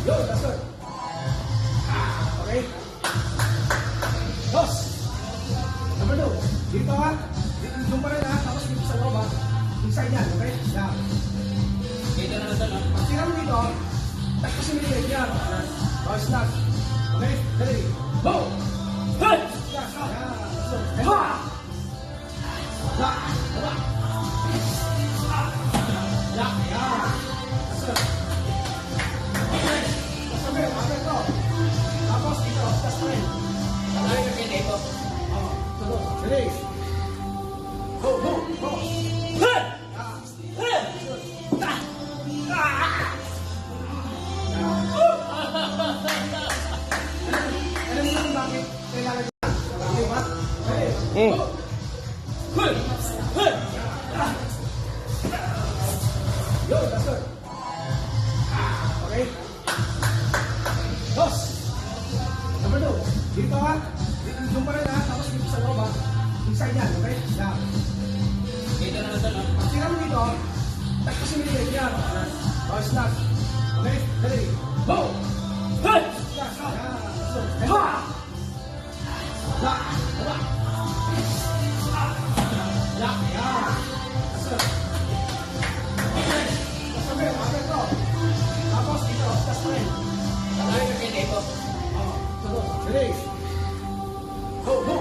Yo, that's good. Okay. Boss. Number 2. Dito ha. Yung pa rin ha. Tapos dito sa loob ha. Inside yan, okay? Yan. Dito na lang doon. Pag sinabi dito, kasi minigay yan. Okay, start. Okay? Dali. Go! Hey! Start. Yan. Ha! La. Baba. La. Yan. That's good. Okay. Sabi, okay to. Tapos dito. Tapos pa rin. Ay, kasi dito. Tuloy. Dali. Go, go, go. Hey! Yan. Hey! Alam niyo kung bakit kailangan niya? Okay ba? Okay. Hey! Go. Hey! Hey! Yo, that's good. Okay. Boss. Number 2. Dito ha. Yung pa rin ha. Tapos dito sa loob ha. Inside yan, okay? Yan. Dito na lang doon. Pag sinabi dito, kasi minigay yan. Okay, start. Okay? Dali. Go! Hey! Start. Yan. That's good. Ha! La. Baba. La. Yan. That's good. Okay. Sabi, okay to. Tapos dito, tapos pa rin. Ay, kasi dito. Tuloy. Dali. Go, go.